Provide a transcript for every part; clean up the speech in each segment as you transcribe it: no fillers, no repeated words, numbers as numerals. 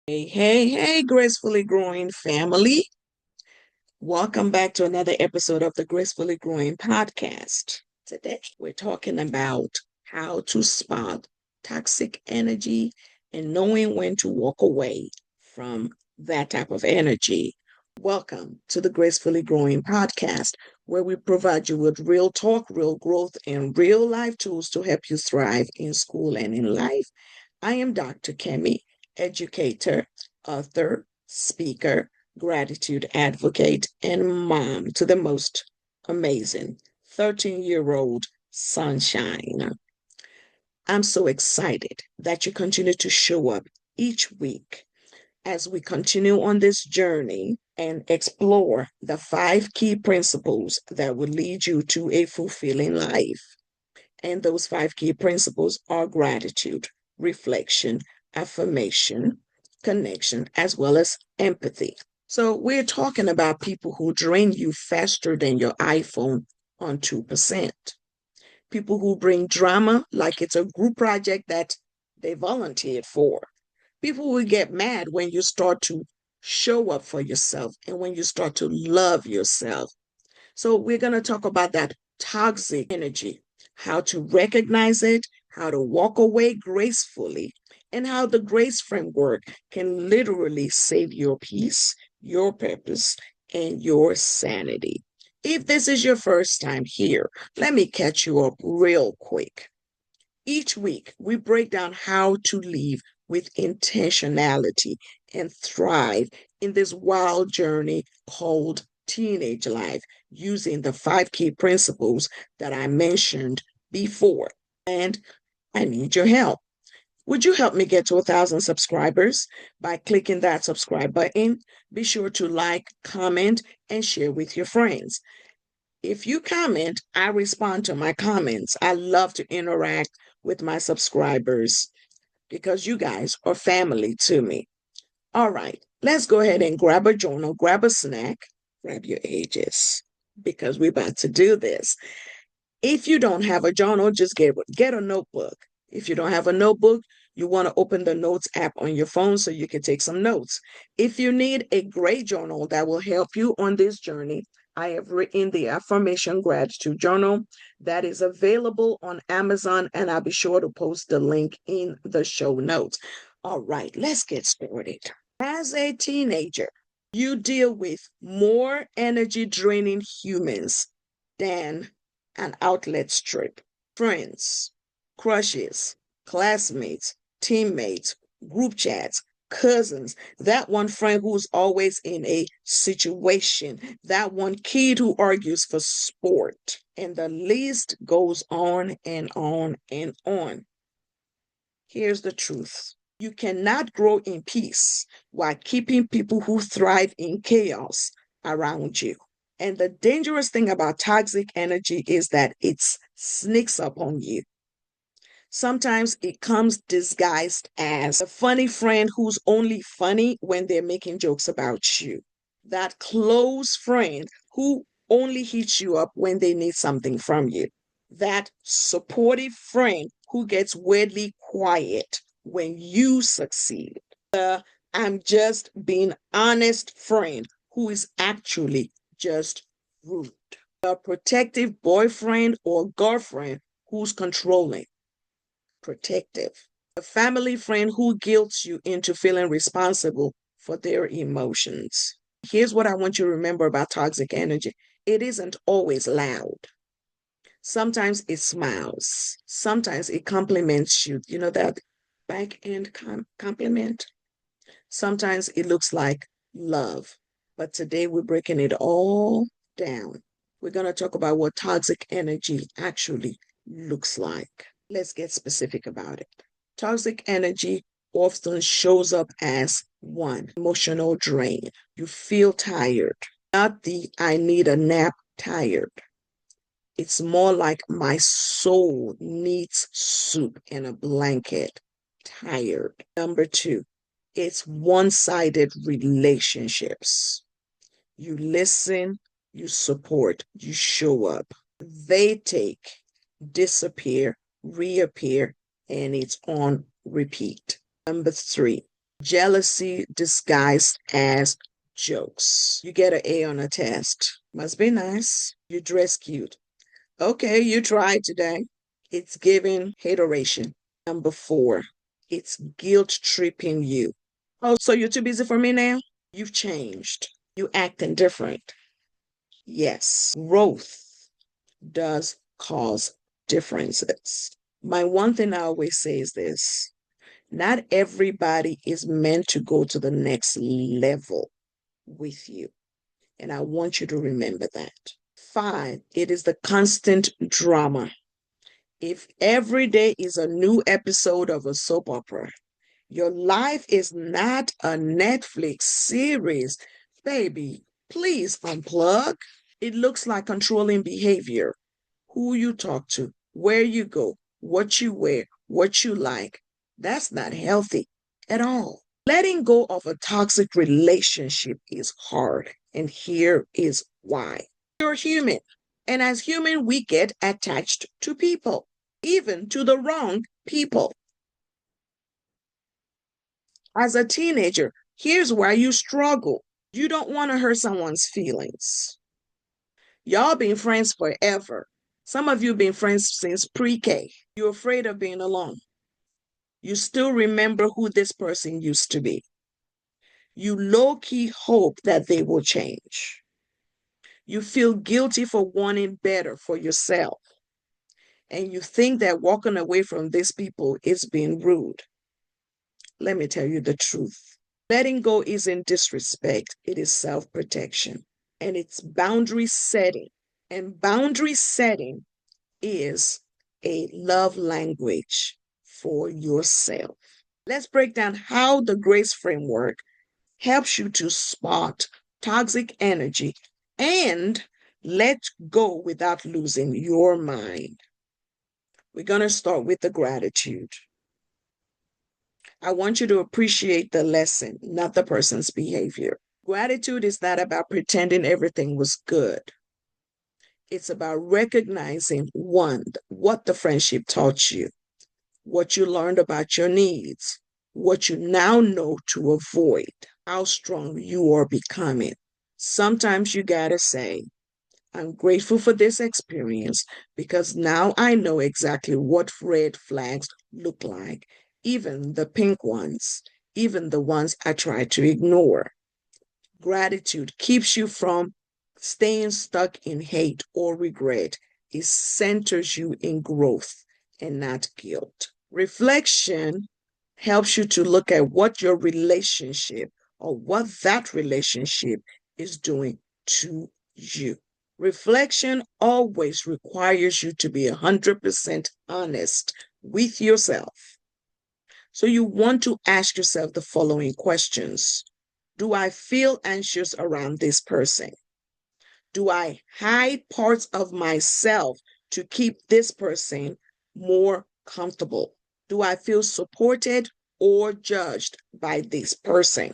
Hey, gracefully growing family. Welcome back to another episode of the Gracefully Growing Podcast. Today, we're talking about how to spot toxic energy and knowing when to walk away from that type of energy. Welcome to the Gracefully Growing Podcast, where we provide you with real talk, real growth, and real life tools to help you thrive in school and in life. I am Dr. Kemi, educator, author, speaker, gratitude advocate, and mom to the most amazing 13-year-old sunshine. I'm so excited that you continue to show up each week as we continue on this journey and explore the 5 key principles that will lead you to a fulfilling life. And those 5 key principles are gratitude, reflection, affirmation, connection, as well as empathy. So we're talking about people who drain you faster than your iPhone on 2%. People who bring drama like it's a group project that they volunteered for. People will get mad when you start to show up for yourself and when you start to love yourself. So we're going to talk about that toxic energy, how to recognize it, how to walk away gracefully, and how the grace framework can literally save your peace, your purpose, and your sanity. If this is your first time here, let me catch you up real quick. Each week, we break down how to live with intentionality and thrive in this wild journey called teenage life using the 5 key principles that I mentioned before. And I need your help. Would you help me get to 1,000 subscribers by clicking that subscribe button? Be sure to like, comment, and share with your friends. If you comment, I respond to my comments. I love to interact with my subscribers because you guys are family to me. All right, let's go ahead and grab a journal, grab a snack, grab your ages because we're about to do this. If you don't have a journal, just get a notebook. If you don't have a notebook, you want to open the notes app on your phone so you can take some notes. If you need a great journal that will help you on this journey, I have written the Affirmation Gratitude Journal that is available on Amazon, and I'll be sure to post the link in the show notes. All right, let's get started. As a teenager, you deal with more energy draining humans than an outlet strip. Friends, crushes, classmates, teammates, group chats, cousins, that one friend who's always in a situation, that one kid who argues for sport. And the list goes on and on and on. Here's the truth. You cannot grow in peace while keeping people who thrive in chaos around you. And the dangerous thing about toxic energy is that it sneaks up on you. Sometimes it comes disguised as a funny friend who's only funny when they're making jokes about you. That close friend who only hits you up when they need something from you. That supportive friend who gets weirdly quiet when you succeed. The I'm just being honest friend who is actually just rude. A protective boyfriend or girlfriend who's controlling, protective. A family friend who guilts you into feeling responsible for their emotions. Here's what I want you to remember about toxic energy. It isn't always loud. Sometimes it smiles. Sometimes it compliments you. You know that back end compliment? Sometimes it looks like love. But today we're breaking it all down. We're going to talk about what toxic energy actually looks like. Let's get specific about it. Toxic energy often shows up as one, emotional drain. You feel tired, not the I need a nap tired. It's more like my soul needs soup and a blanket, tired. Number 2, it's one-sided relationships. You listen, you support, you show up. They take, disappear, reappear, and it's on repeat. Number 3, jealousy disguised as jokes. You get an A on a test. Must be nice. You dress cute. Okay, you tried today. It's giving hateration. Number 4, it's guilt tripping you. Oh, so you're too busy for me now? You've changed. You acting different. Yes, growth does cause differences. My one thing I always say is this: not everybody is meant to go to the next level with you. And I want you to remember that. 5, it is the constant drama. If every day is a new episode of a soap opera, your life is not a Netflix series. Baby, please unplug. It looks like controlling behavior. Who you talk to, where you go, what you wear, what you like. That's not healthy at all. Letting go of a toxic relationship is hard, and here is why. You're human, and as human, we get attached to people, even to the wrong people. As a teenager, here's why you struggle. You don't want to hurt someone's feelings. Y'all been friends forever. Some of you been friends since pre-K. You're afraid of being alone. You still remember who this person used to be. You low-key hope that they will change. You feel guilty for wanting better for yourself. And you think that walking away from these people is being rude. Let me tell you the truth. Letting go isn't disrespect, it is self-protection. And it's boundary setting. And boundary setting is a love language for yourself. Let's break down how the GRACE framework helps you to spot toxic energy and let go without losing your mind. We're going to start with the gratitude. I want you to appreciate the lesson, not the person's behavior. Gratitude is not about pretending everything was good. It's about recognizing, one, what the friendship taught you, what you learned about your needs, what you now know to avoid, how strong you are becoming. Sometimes you gotta say, I'm grateful for this experience because now I know exactly what red flags look like, even the pink ones, even the ones I try to ignore. Gratitude keeps you from staying stuck in hate or regret. It centers you in growth and not guilt. Reflection helps you to look at what your relationship or what that relationship is doing to you. Reflection always requires you to be 100% honest with yourself. So you want to ask yourself the following questions. Do I feel anxious around this person? Do I hide parts of myself to keep this person more comfortable? Do I feel supported or judged by this person?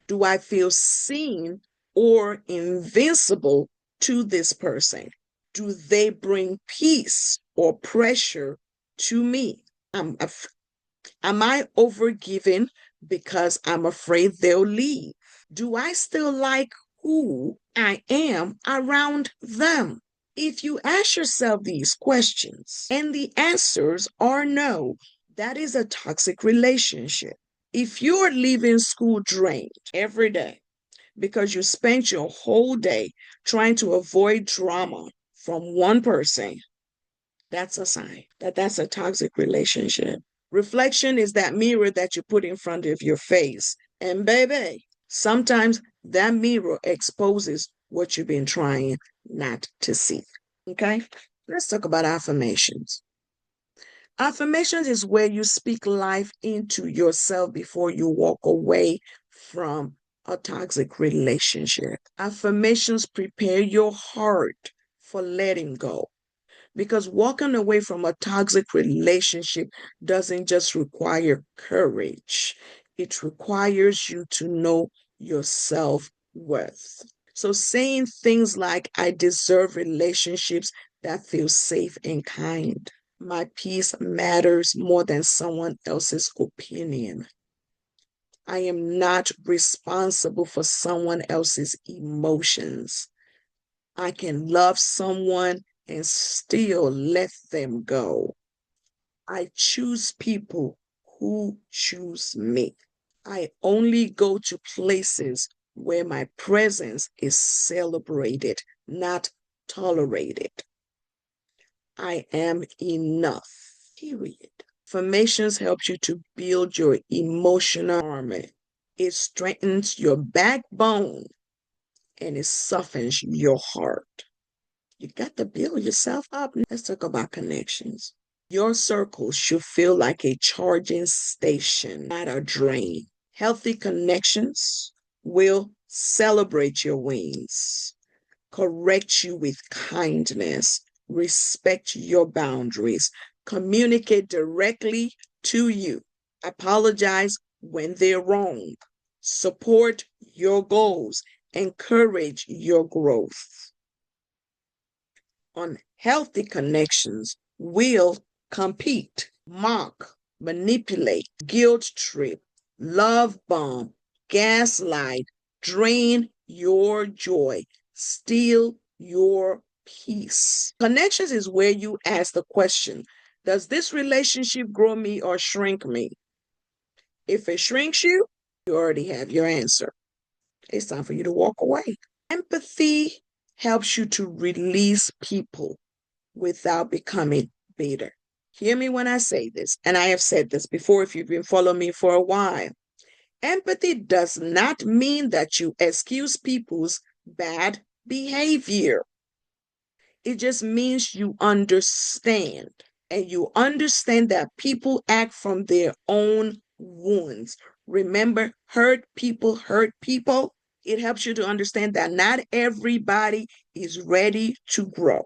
Do I feel seen or invincible to this person? Do they bring peace or pressure to me? Am I overgiving because I'm afraid they'll leave? Do I still like who I am around them? If you ask yourself these questions and the answers are no, that is a toxic relationship. If you're leaving school drained every day because you spent your whole day trying to avoid drama from one person, that's a sign that that's a toxic relationship. Reflection is that mirror that you put in front of your face. And baby, sometimes that mirror exposes what you've been trying not to see. Okay? Let's talk about affirmations. Affirmations is where you speak life into yourself before you walk away from a toxic relationship. Affirmations prepare your heart for letting go. Because walking away from a toxic relationship doesn't just require courage, it requires you to know your self-worth. So saying things like, I deserve relationships that feel safe and kind. My peace matters more than someone else's opinion. I am not responsible for someone else's emotions. I can love someone and still let them go. I choose people who choose me. I only go to places where my presence is celebrated, not tolerated. I am enough, period. Affirmations helps you to build your emotional armor. It strengthens your backbone and it softens your heart. You got to build yourself up. Let's talk about connections. Your circle should feel like a charging station, not a drain. Healthy connections will celebrate your wins, correct you with kindness, respect your boundaries, communicate directly to you, apologize when they're wrong, support your goals, encourage your growth. Unhealthy connections will compete, mock, manipulate, guilt trip, love bomb, gaslight, drain your joy, steal your peace. Connections is where you ask the question, does this relationship grow me or shrink me? If it shrinks you, you already have your answer. It's time for you to walk away. Empathy helps you to release people without becoming bitter. Hear me when I say this, and I have said this before if you've been following me for a while. Empathy does not mean that you excuse people's bad behavior. It just means you understand, and you understand that people act from their own wounds. Remember, hurt people hurt people. It helps you to understand that not everybody is ready to grow.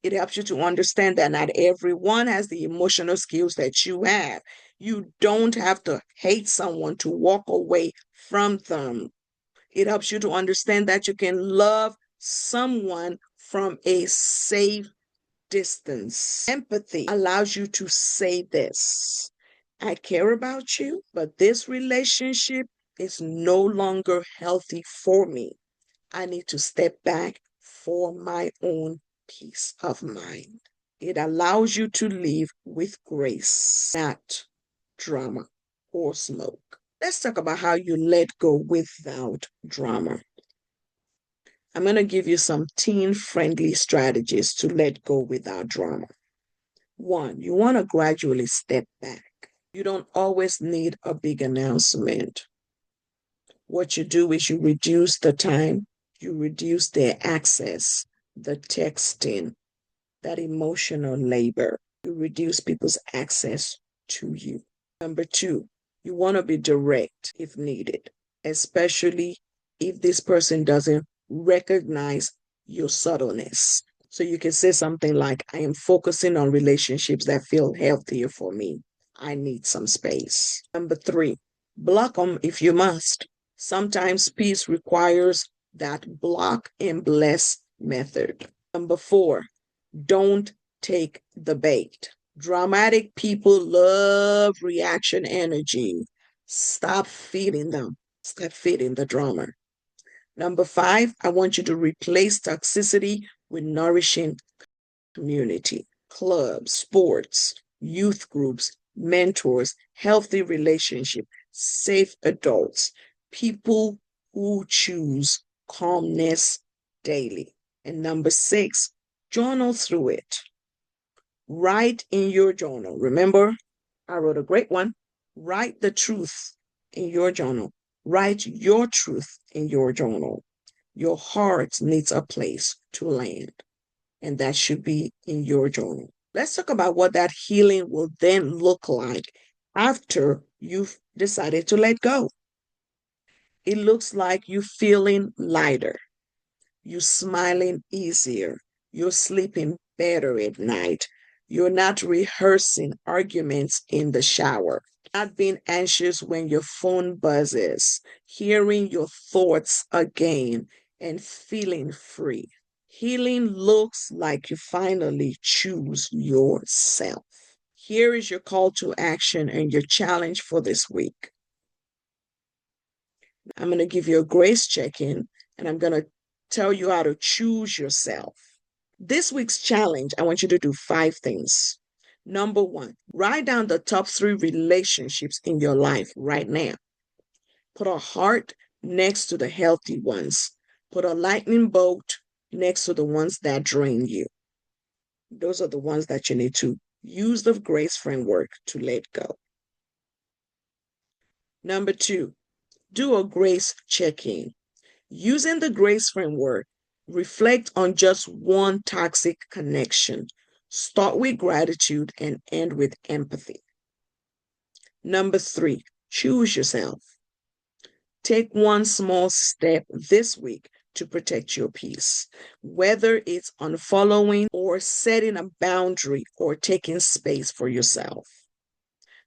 It helps you to understand that not everyone has the emotional skills that you have. You don't have to hate someone to walk away from them. It helps you to understand that you can love someone from a safe distance. Empathy allows you to say this: I care about you, but this relationship is no longer healthy for me. I need to step back for my own peace of mind. It allows you to live with grace, not drama or smoke. Let's talk about how you let go without drama. I'm going to give you some teen-friendly strategies to let go without drama. One, you want to gradually step back. You don't always need a big announcement. What you do is you reduce the time, you reduce their access, the texting, that emotional labor. You reduce people's access to you. Number two, you want to be direct if needed, especially if this person doesn't recognize your subtleness. So you can say something like, I am focusing on relationships that feel healthier for me. I need some space. Number three, block them if you must. Sometimes peace requires that block and bless method. Number four, don't take the bait. Dramatic people love reaction energy. Stop feeding them. Stop feeding the drama. Number five, I want you to replace toxicity with nourishing community, clubs, sports, youth groups, mentors, healthy relationship, safe adults, people who choose calmness daily. And number six, journal through it. Write in your journal. Remember, I wrote a great one. Write the truth in your journal. Write your truth in your journal. Your heart needs a place to land, and that should be in your journal. Let's talk about what that healing will then look like after you've decided to let go. It looks like you feeling lighter, you're smiling easier, you're sleeping better at night, you're not rehearsing arguments in the shower, not being anxious when your phone buzzes, hearing your thoughts again, and feeling free. Healing looks like you finally choose yourself. Here is your call to action and your challenge for this week. I'm going to give you a grace check-in, and I'm going to tell you how to choose yourself. This week's challenge, I want you to do 5 things. Number 1, write down the top 3 relationships in your life right now. Put a heart next to the healthy ones. Put a lightning bolt next to the ones that drain you. Those are the ones that you need to use the grace framework to let go. Number 2, do a grace check-in. Using the grace framework, reflect on just one toxic connection. Start with gratitude and end with empathy. Number 3, choose yourself. Take one small step this week to protect your peace, whether it's unfollowing or setting a boundary or taking space for yourself.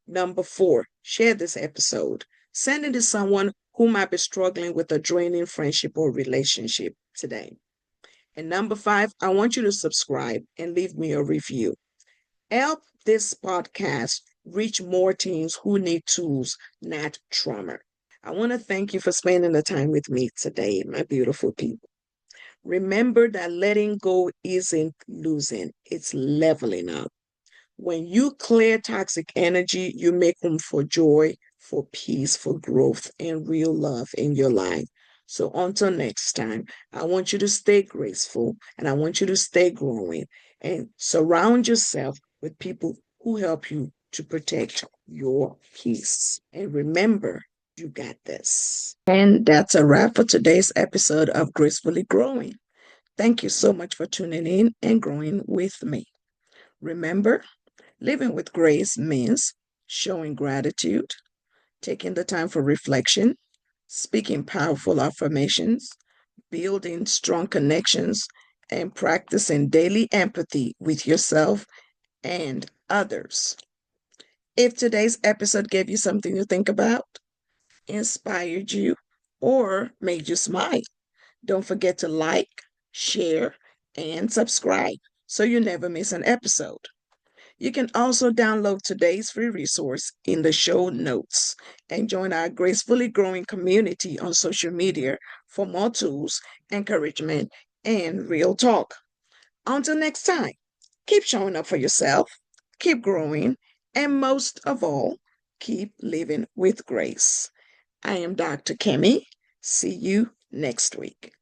Number 4, share this episode. Send it to someone who might be struggling with a draining friendship or relationship today. And number 5, I want you to subscribe and leave me a review. Help this podcast reach more teens who need tools, not trauma. I want to thank you for spending the time with me today, my beautiful people. Remember that letting go isn't losing, it's leveling up. When you clear toxic energy, you make room for joy, for peace, for growth, and real love in your life. So until next time, I want you to stay graceful and I want you to stay growing and surround yourself with people who help you to protect your peace. And remember, you got this. And that's a wrap for today's episode of Gracefully Growing. Thank you so much for tuning in and growing with me. Remember, living with grace means showing gratitude, taking the time for reflection, speaking powerful affirmations, building strong connections, and practicing daily empathy with yourself and others. If today's episode gave you something to think about, inspired you, or made you smile, don't forget to like, share, and subscribe so you never miss an episode. You can also download today's free resource in the show notes and join our Gracefully Growing community on social media for more tools, encouragement, and real talk. Until next time, keep showing up for yourself, keep growing, and most of all, keep living with grace. I am Dr. Kemi. See you next week.